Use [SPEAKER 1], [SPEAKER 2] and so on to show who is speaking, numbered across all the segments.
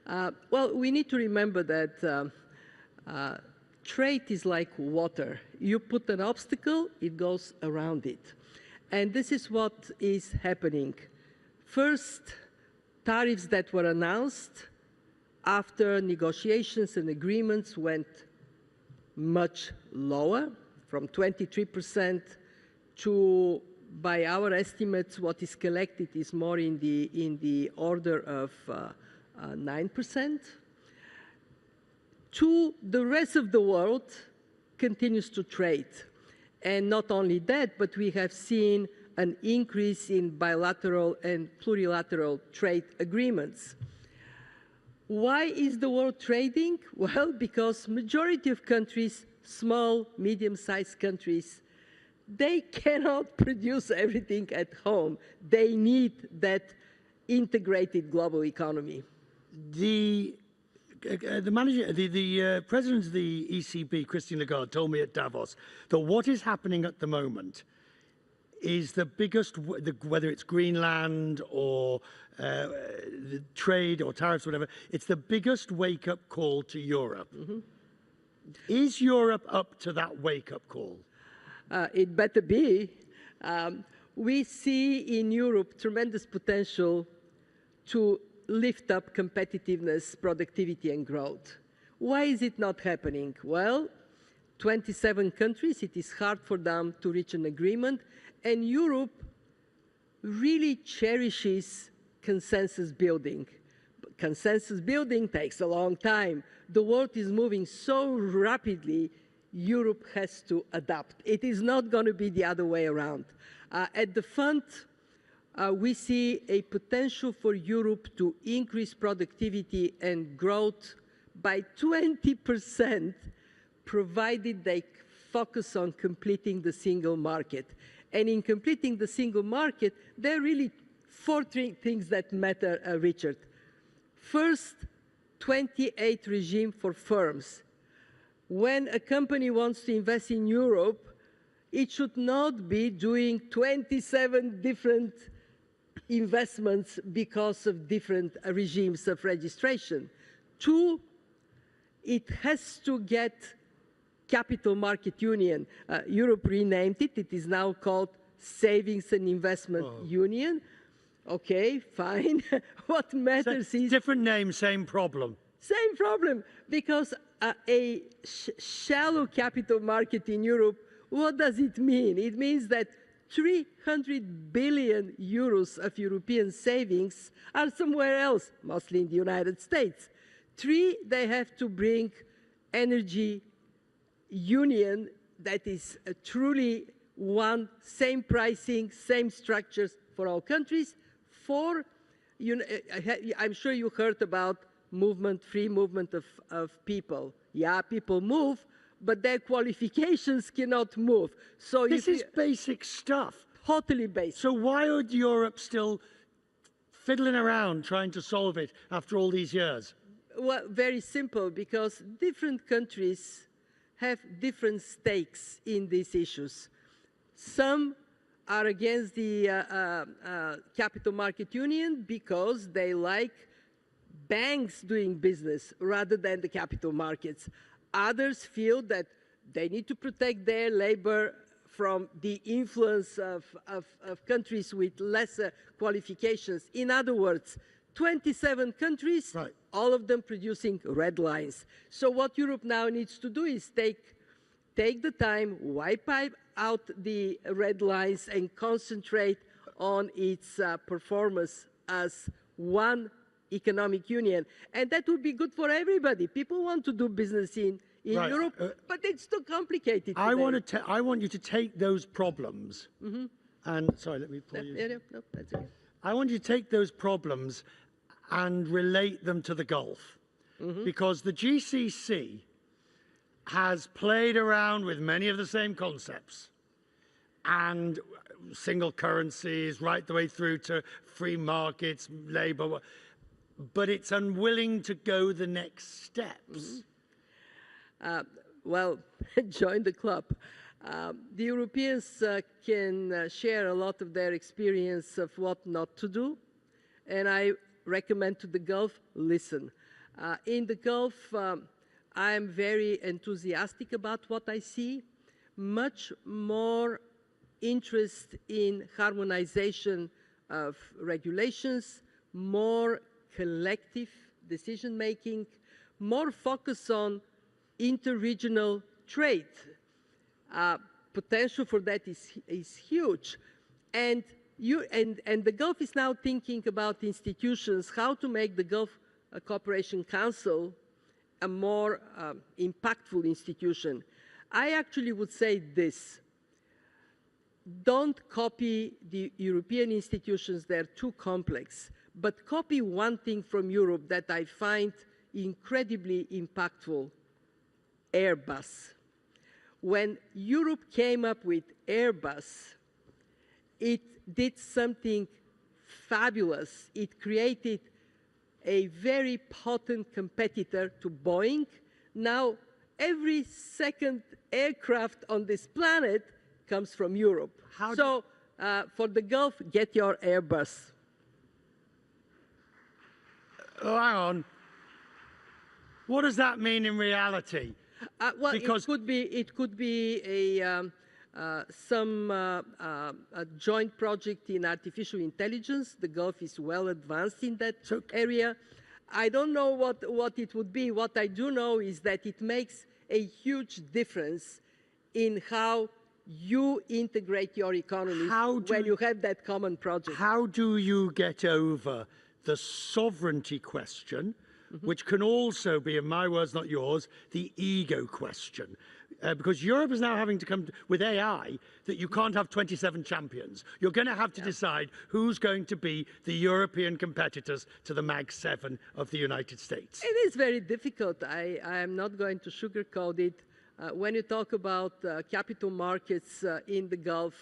[SPEAKER 1] Well, we need to remember that trade is like water. You put an obstacle, it goes around it. And this is what is happening. First, tariffs that were announced after negotiations and agreements went much lower, from 23% to, by our estimates, what is collected is more in the order of 9%. To the rest of the world continues to trade. And not only that, but we have seen an increase in bilateral and plurilateral trade agreements. Why is the world trading? Well, because majority of countries, small, medium-sized countries, they cannot produce everything at home. They need that integrated global economy.
[SPEAKER 2] The president of the ECB, Christine Lagarde, told me at Davos that what is happening at the moment is the biggest, whether it's Greenland or the trade or tariffs, whatever, it's the biggest wake-up call to Europe. Mm-hmm. Is Europe up to that wake-up call?
[SPEAKER 1] It better be. We see in Europe tremendous potential to lift up competitiveness, productivity, and growth. Why is it not happening? Well, 27 countries, it is hard for them to reach an agreement, and Europe really cherishes consensus building. But consensus building takes a long time. The world is moving so rapidly, Europe has to adapt. It is not going to be the other way around. At the fund, we see a potential for Europe to increase productivity and growth by 20%, provided they focus on completing the single market. And in completing the single market, there are really four things that matter, Richard. First, 28 regime for firms. When a company wants to invest in Europe, it should not be doing 27 different investments because of different regimes of registration. Two, it has to get Capital Market Union. Europe renamed it. It is now called Savings and Investment Union. Okay, fine. What matters is...
[SPEAKER 2] Different name, same problem.
[SPEAKER 1] Same problem, because a shallow capital market in Europe, what does it mean? It means that 300 billion euros of European savings are somewhere else, mostly in the United States. Three, they have to bring energy union that is truly one, same pricing, same structures for all countries. Four, I'm sure you heard about movement, free movement of people. Yeah, people move, but their qualifications cannot move. So
[SPEAKER 2] this is basic stuff.
[SPEAKER 1] Totally basic.
[SPEAKER 2] So why would Europe still fiddling around trying to solve it after all these years?
[SPEAKER 1] Well, very simple, because different countries have different stakes in these issues. Some are against the Capital Market Union because they like banks doing business rather than the capital markets. Others feel that they need to protect their labor from the influence of countries with lesser qualifications. In other words, 27 countries, right, all of them producing red lines. So what Europe now needs to do is take the time, wipe out the red lines, and concentrate on its performance as one economic union. And that would be good for everybody. People want to do business in right, Europe, but it's too complicated
[SPEAKER 2] I want you to take those problems, and, sorry, let me pull you.
[SPEAKER 1] No, that's okay.
[SPEAKER 2] I want you to take those problems and relate them to the Gulf, because the GCC has played around with many of the same concepts, and single currencies right the way through to free markets, labor, but it's unwilling to go the next steps.
[SPEAKER 1] Well, join the club. The Europeans can share a lot of their experience of what not to do, and I recommend to the Gulf, listen. In the Gulf, I am very enthusiastic about what I see. Much more interest in harmonization of regulations, more collective decision-making, more focus on interregional trade. Potential for that is huge. And the Gulf is now thinking about institutions, how to make the Gulf Cooperation Council a more impactful institution. I actually would say this: don't copy the European institutions, they're too complex, but copy one thing from Europe that I find incredibly impactful: Airbus. When Europe came up with Airbus, it did something fabulous. It created a very potent competitor to Boeing. Now, every second aircraft on this planet comes from Europe. So, for the Gulf, get your Airbus.
[SPEAKER 2] Oh, hang on. What does that mean in reality?
[SPEAKER 1] Well,
[SPEAKER 2] because
[SPEAKER 1] it could be a joint project in artificial intelligence. The Gulf is well advanced in that area. I don't know what it would be. What I do know is that it makes a huge difference in how you integrate your economy when you have that common project.
[SPEAKER 2] How do you get over the sovereignty question, which can also be, in my words, not yours, the ego question? Because Europe is now having to come with AI that you can't have 27 champions. You're going to have to decide who's going to be the European competitors to the Mag 7 of the United States.
[SPEAKER 1] It is very difficult. I am not going to sugarcoat it. When you talk about capital markets in the Gulf,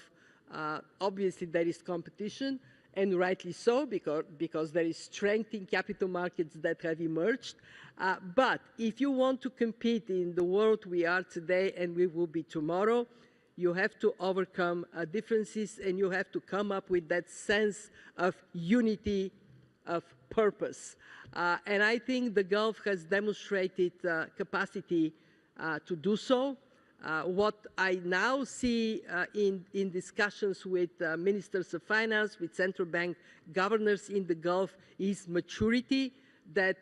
[SPEAKER 1] obviously there is competition, and rightly so, because there is strength in capital markets that have emerged. But if you want to compete in the world we are today and we will be tomorrow, you have to overcome differences, and you have to come up with that sense of unity of purpose. And I think the Gulf has demonstrated capacity to do so. What I now see in discussions with ministers of finance, with central bank governors in the Gulf, is maturity that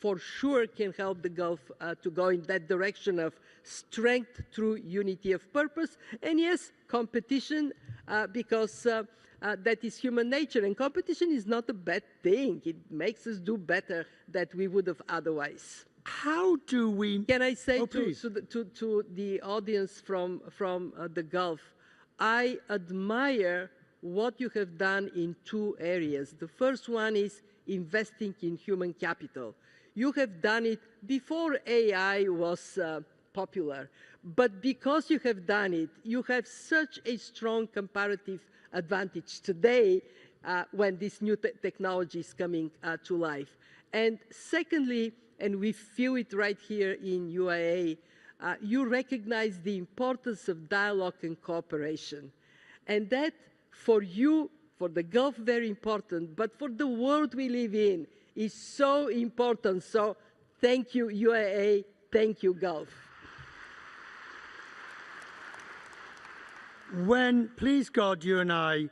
[SPEAKER 1] for sure can help the Gulf to go in that direction of strength through unity of purpose. And yes, competition, because that is human nature. And competition is not a bad thing. It makes us do better than we would have otherwise.
[SPEAKER 2] How do we...
[SPEAKER 1] Can I say to the audience from the Gulf, I admire what you have done in two areas. The first one is investing in human capital. You have done it before AI was popular. But because you have done it, you have such a strong comparative advantage today when this new technology is coming to life. And secondly, and we feel it right here in UAE, you recognize the importance of dialogue and cooperation. And that, for you, for the Gulf, very important, but for the world we live in, is so important. So thank you, UAE. Thank you, Gulf.
[SPEAKER 2] When, please God, you and I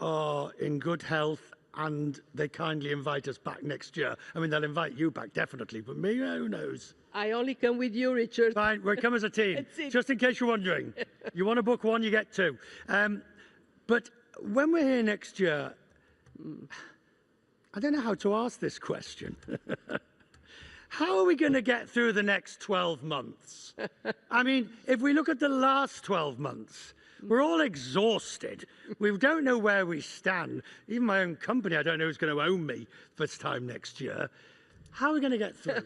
[SPEAKER 2] are in good health and they kindly invite us back next year. I mean, they'll invite you back, definitely, but me, who knows?
[SPEAKER 1] I only come with you, Richard.
[SPEAKER 2] Fine, we'll come as a team, just in case you're wondering. You want to book one, you get two. But when we're here next year, I don't know how to ask this question. How are we going to get through the next 12 months? I mean, if we look at the last 12 months, we're all exhausted. We don't know where we stand. Even my own company, I don't know who's going to own me this time next year. How are we going to get through?